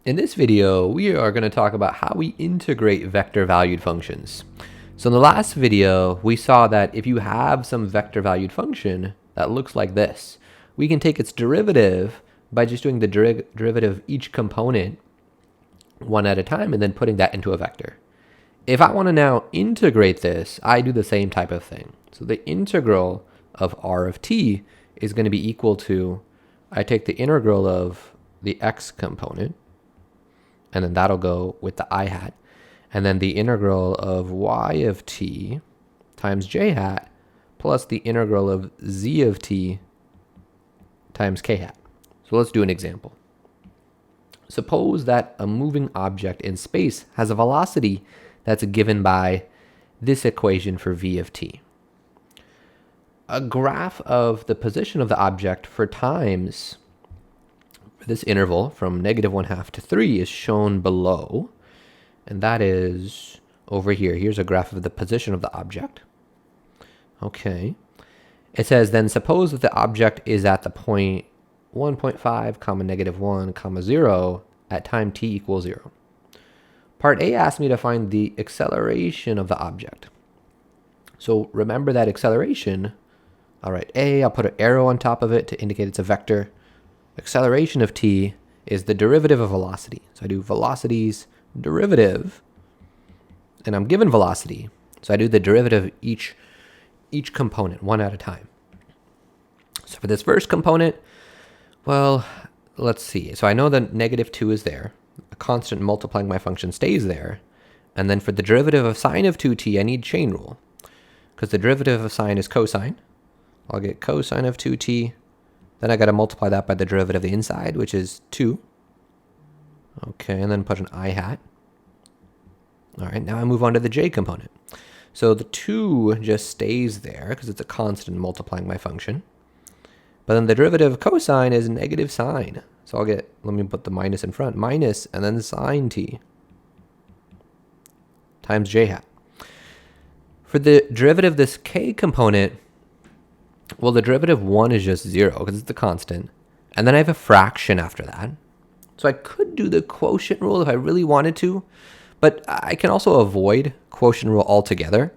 In this video, we are going to talk about how we integrate vector valued functions. So in the last video, we saw that if you have some vector valued function that looks like this, we can take its derivative by just doing the derivative of each component one at a time and then putting that into a vector. If I want to now integrate this, I do the same type of thing. So the integral of r of t is going to be equal to, I take the integral of the x component, and then that'll go with the I hat. And then the integral of y of t times j hat plus the integral of z of t times k hat. So let's do an example. Suppose that a moving object in space has a velocity that's given by this equation for v of t. A graph of the position of the object for times this interval from -1/2 to 3 is shown below, and that is over here. Here's a graph of the position of the object. Okay. It says then suppose that the object is at the point 1.5, -1, 0 at time t equals 0. Part A asks me to find the acceleration of the object. So remember that acceleration. All right, A, I'll put an arrow on top of it to indicate it's a vector. Acceleration of t is the derivative of velocity. So I do velocity's derivative, and I'm given velocity. So I do the derivative of each component one at a time. So for this first component, well, let's see. So I know that -2 is there. A constant multiplying my function stays there. And then for the derivative of sine of 2t, I need chain rule. Because the derivative of sine is cosine. I'll get cosine of 2t. Then I got to multiply that by the derivative of the inside, which is 2. Okay, and then put an I hat. All right, now I move on to the j component. So the 2 just stays there because it's a constant multiplying my function. But then the derivative of cosine is negative sine. So I'll get, let me put the minus in front, minus, and then sine t times j hat. For the derivative of this k component, well, the derivative of 1 is just 0 because it's the constant. And then I have a fraction after that. So I could do the quotient rule if I really wanted to, but I can also avoid quotient rule altogether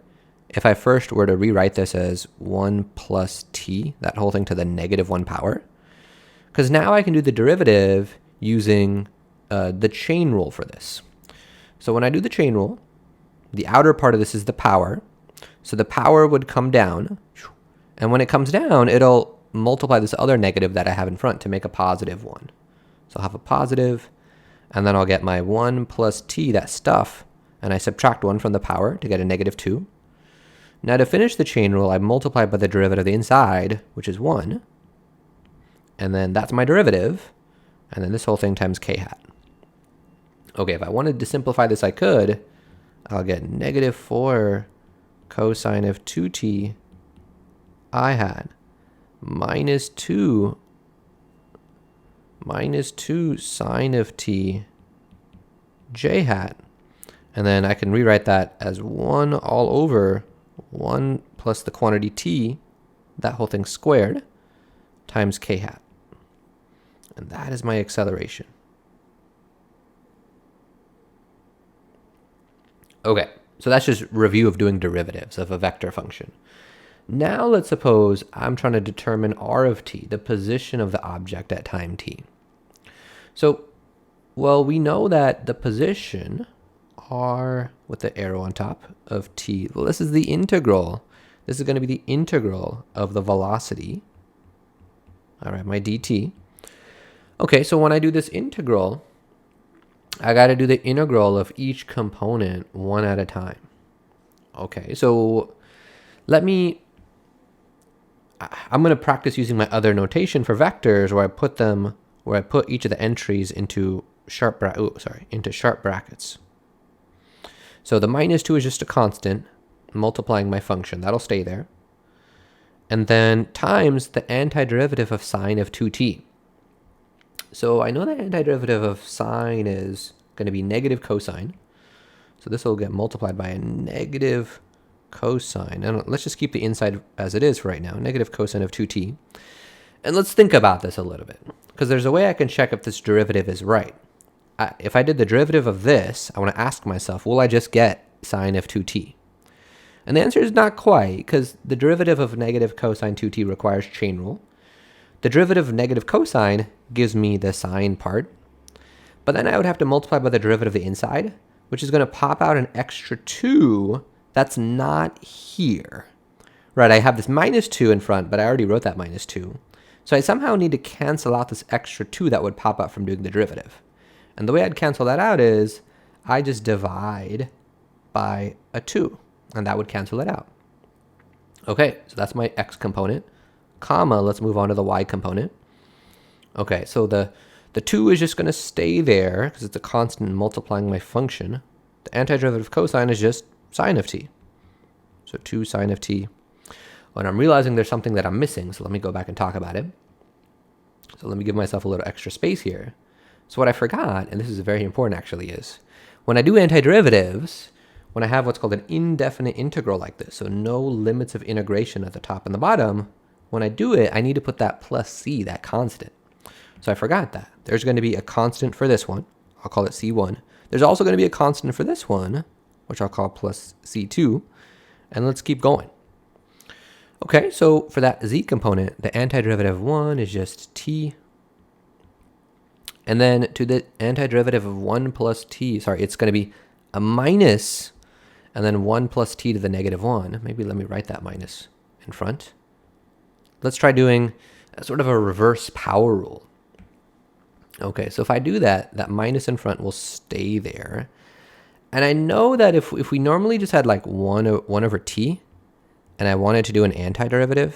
if I first were to rewrite this as 1 plus t, that whole thing to the -1 power. Because now I can do the derivative using the chain rule for this. So when I do the chain rule, the outer part of this is the power. So the power would come down. And when it comes down, it'll multiply this other negative that I have in front to make a positive 1. So I'll have a positive, and then I'll get my 1 plus t, that stuff, and I subtract 1 from the power to get a -2. Now to finish the chain rule, I multiply by the derivative of the inside, which is 1. And then that's my derivative, and then this whole thing times k hat. Okay, if I wanted to simplify this, I could. I'll get -4 cosine of 2t I hat -2 sine of t j hat. And then I can rewrite that as 1 all over 1 plus the quantity t, that whole thing squared, times k hat. And that is my acceleration. Okay, so that's just review of doing derivatives of a vector function. Now let's suppose I'm trying to determine r of t, the position of the object at time t. So, well, we know that the position, r with the arrow on top, of t, well, this is the integral. This is going to be the integral of the velocity. All right, my dt. Okay, so when I do this integral, I got to do the integral of each component one at a time. Okay, so I'm going to practice using my other notation for vectors where I put each of the entries into sharp brackets. So the -2 is just a constant multiplying my function. That'll stay there. And then times the antiderivative of sine of 2t. So I know the antiderivative of sine is going to be negative cosine. So this will get multiplied by a negative cosine. And let's just keep the inside as it is for right now. Negative cosine of 2t. And let's think about this a little bit, because there's a way I can check if this derivative is right. if I did the derivative of this, I want to ask myself, will I just get sine of 2t? And the answer is not quite, because the derivative of negative cosine 2t requires chain rule. The derivative of negative cosine gives me the sine part. But then I would have to multiply by the derivative of the inside, which is going to pop out an extra 2 that's not here. Right, I have this minus 2 in front, but I already wrote that minus 2. So I somehow need to cancel out this extra 2 that would pop out from doing the derivative. And the way I'd cancel that out is I just divide by a 2, and that would cancel it out. Okay, so that's my x component, comma, let's move on to the y component. Okay, so the 2 is just going to stay there because it's a constant multiplying my function. The antiderivative of cosine is just sine of t. So 2 sine of t. And I'm realizing there's something that I'm missing, so let me go back and talk about it. So let me give myself a little extra space here. So what I forgot, and this is very important actually, is when I do antiderivatives, when I have what's called an indefinite integral like this, so no limits of integration at the top and the bottom, when I do it, I need to put that plus c, that constant. So I forgot that. There's going to be a constant for this one. I'll call it c1. There's also going to be a constant for this one, which I'll call plus c2. And let's keep going. Okay, so for that z component, the antiderivative of 1 is just t. And then to the antiderivative of 1 plus t, sorry, it's going to be a minus, and then 1 plus t to the negative 1. Maybe let me write that minus in front. Let's try doing sort of a reverse power rule. Okay, so if I do that, that minus in front will stay there. And I know that if we normally just had like 1 over t, and I wanted to do an antiderivative,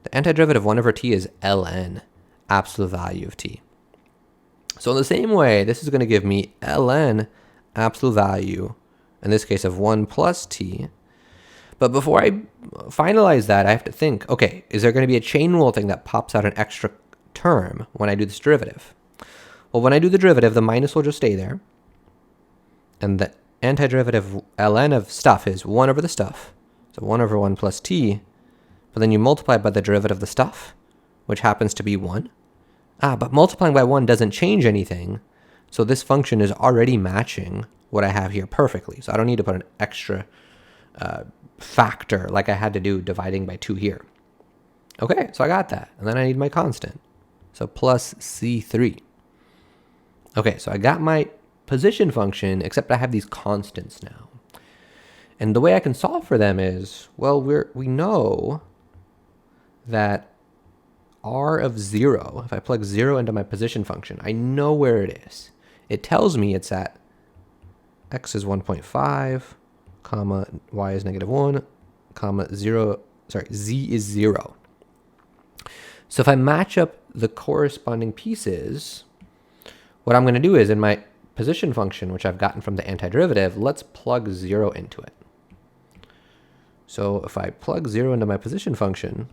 the antiderivative of 1 over t is ln, absolute value of t. So in the same way, this is going to give me ln absolute value, in this case of 1 plus t. But before I finalize that, I have to think, okay, is there going to be a chain rule thing that pops out an extra term when I do this derivative? Well, when I do the derivative, the minus will just stay there. And the antiderivative ln of stuff is 1 over the stuff. So 1 over 1 plus t, but then you multiply by the derivative of the stuff, which happens to be 1. But multiplying by 1 doesn't change anything, so this function is already matching what I have here perfectly. So I don't need to put an extra factor like I had to do dividing by 2 here. Okay, so I got that, and then I need my constant. So plus c3. Okay, so I got my position function, except I have these constants now. And the way I can solve for them is, well, we know that r of 0, if I plug 0 into my position function, I know where it is. It tells me it's at x is 1.5, comma, y is negative 1, comma, 0, sorry, z is 0. So if I match up the corresponding pieces, what I'm going to do is in my position function, which I've gotten from the antiderivative, let's plug 0 into it. So if I plug 0 into my position function,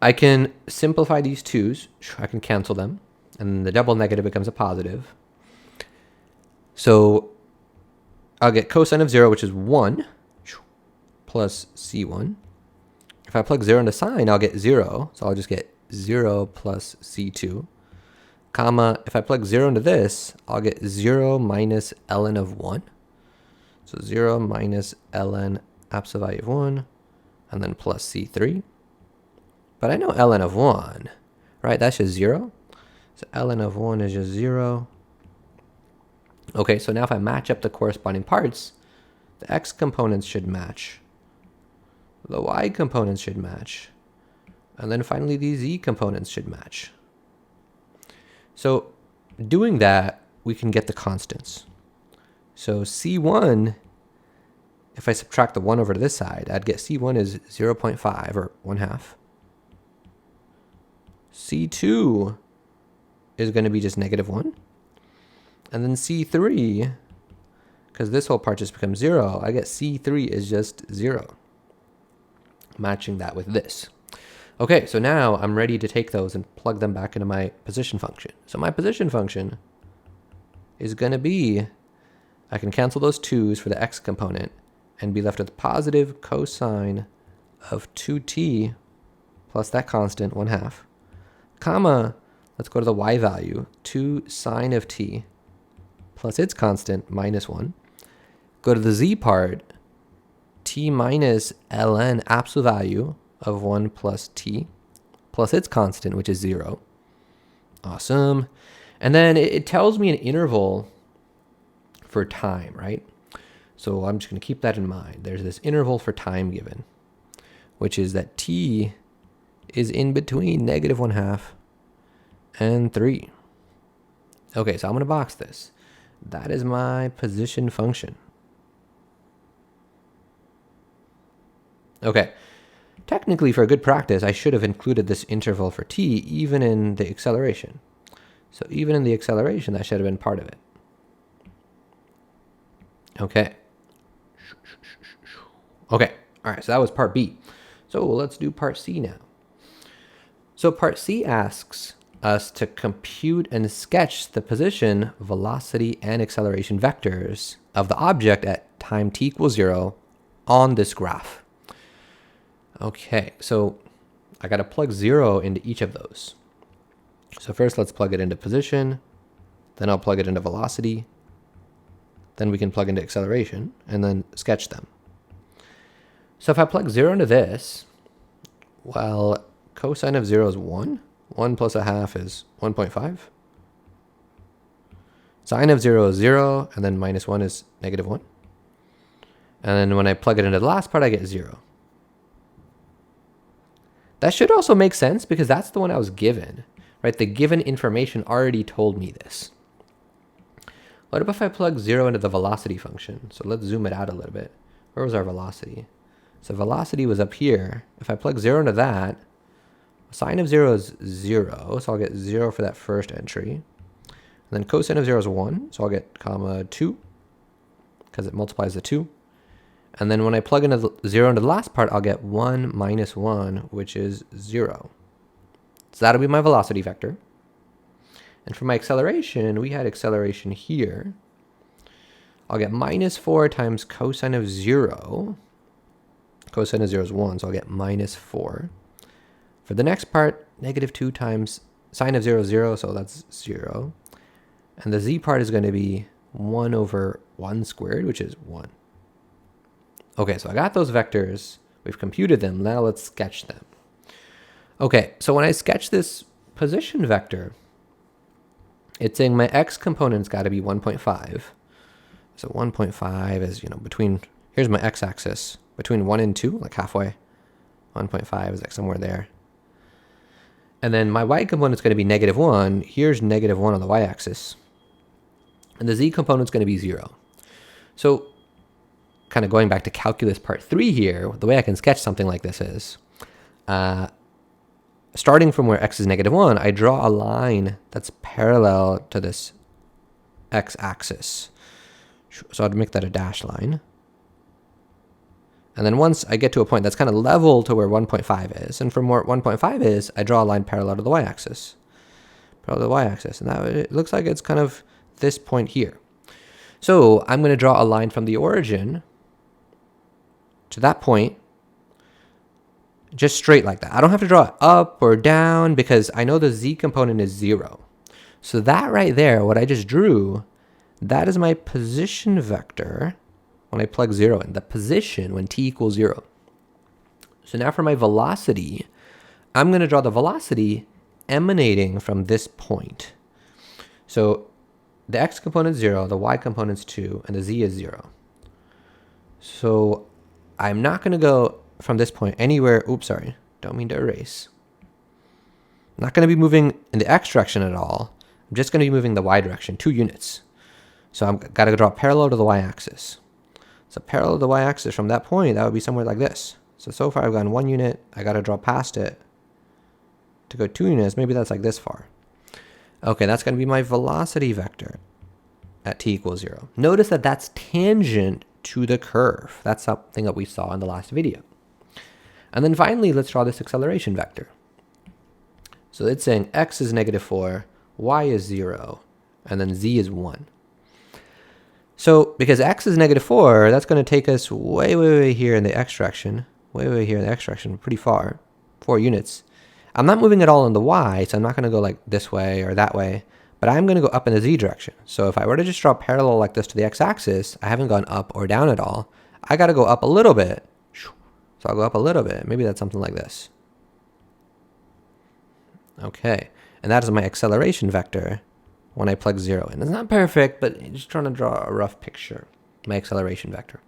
I can simplify these 2's. I can cancel them, and the double negative becomes a positive. So I'll get cosine of 0, which is 1, plus c1. If I plug 0 into sine, I'll get 0. So I'll just get 0 plus c2. Comma, if I plug 0 into this, I'll get 0 minus ln of 1. So 0 minus ln absolute value of 1, and then plus c3. But I know ln of 1, right? That's just 0. So ln of 1 is just 0. Okay, so now if I match up the corresponding parts, the x components should match. The y components should match. And then finally, these z components should match. So doing that, we can get the constants. So c1, if I subtract the 1 over to this side, I'd get c1 is 0.5, or 1/2. c2 is going to be just negative 1. And then c3, because this whole part just becomes 0, I get c3 is just 0. Matching that with this. Okay, so now I'm ready to take those and plug them back into my position function. So my position function is going to be, I can cancel those 2's for the x component and be left with positive cosine of 2t plus that constant, 1/2, comma, let's go to the y value, 2 sine of t plus its constant minus 1. Go to the z part, t minus ln absolute value of 1 plus t plus its constant, which is 0. Awesome. And then it tells me an interval for time, right? So I'm just going to keep that in mind. There's this interval for time given, which is that t is in between -1/2 and 3. Okay, so I'm going to box this. That is my position function. Okay, technically for good practice, I should have included this interval for t even in the acceleration. So even in the acceleration, that should have been part of it. Okay. Okay, all right, so that was part B. So let's do part C now. So part C asks us to compute and sketch the position, velocity, and acceleration vectors of the object at time t equals 0 on this graph. Okay, so I got to plug 0 into each of those. So first let's plug it into position, then I'll plug it into velocity, then we can plug into acceleration, and then sketch them. So if I plug 0 into this, well, cosine of 0 is 1. 1 plus 1/2 is 1.5. Sine of 0 is 0, and then minus 1 is -1. And then when I plug it into the last part, I get 0. That should also make sense because that's the one I was given, right? The given information already told me this. What if I plug 0 into the velocity function? So let's zoom it out a little bit. Where was our velocity? So velocity was up here. If I plug 0 into that, sine of 0 is 0, so I'll get 0 for that first entry. And then cosine of 0 is 1, so I'll get comma 2, because it multiplies the 2. And then when I plug in 0 into the last part, I'll get 1 minus 1, which is 0. So that'll be my velocity vector. And for my acceleration, we had acceleration here. I'll get minus 4 times cosine of 0. Cosine of 0 is 1, so I'll get minus 4. For the next part, -2 times sine of 0 is 0, so that's 0. And the z part is going to be 1 over 1 squared, which is 1. Okay, so I got those vectors. We've computed them. Now let's sketch them. Okay, so when I sketch this position vector, it's saying my x component's got to be 1.5. So 1.5 is, between, here's my x-axis, between 1 and 2, like halfway. 1.5 is like somewhere there. And then my y component's going to be -1. Here's -1 on the y-axis. And the z component's going to be 0. So kind of going back to calculus part 3 here, the way I can sketch something like this is, starting from where x is -1, I draw a line that's parallel to this x-axis. So I'd make that a dashed line. And then once I get to a point that's kind of level to where 1.5 is, and from where 1.5 is, I draw a line parallel to the y-axis. Parallel to the y-axis. And that it looks like it's kind of this point here. So I'm going to draw a line from the origin to that point, just straight like that. I don't have to draw it up or down because I know the z component is 0. So that right there, what I just drew, that is my position vector when I plug 0 in, the position when t equals 0. So now for my velocity, I'm going to draw the velocity emanating from this point. So the x component is 0, the y component is 2, and the z is 0. So I'm not going to go from this point anywhere. Oops, sorry. Don't mean to erase. I'm not going to be moving in the x direction at all. I'm just going to be moving the y direction, 2 units. So I've got to draw parallel to the y-axis. So parallel to the y-axis from that point, that would be somewhere like this. So far I've gone 1 unit. I got to draw past it to go 2 units. Maybe that's like this far. Okay, that's going to be my velocity vector at t equals 0. Notice that that's tangent to the curve. That's something that we saw in the last video. And then finally, let's draw this acceleration vector. So it's saying x is -4, y is 0, and then z is 1. So because x is -4, that's going to take us way here in the x direction. Way here in the x direction, pretty far, 4 units. I'm not moving at all in the y, so I'm not going to go like this way or that way, but I'm going to go up in the z direction. So if I were to just draw parallel like this to the x-axis, I haven't gone up or down at all. I got to go up a little bit. So I'll go up a little bit. Maybe that's something like this. Okay, and that is my acceleration vector when I plug 0 in. It's not perfect, but just trying to draw a rough picture. My acceleration vector.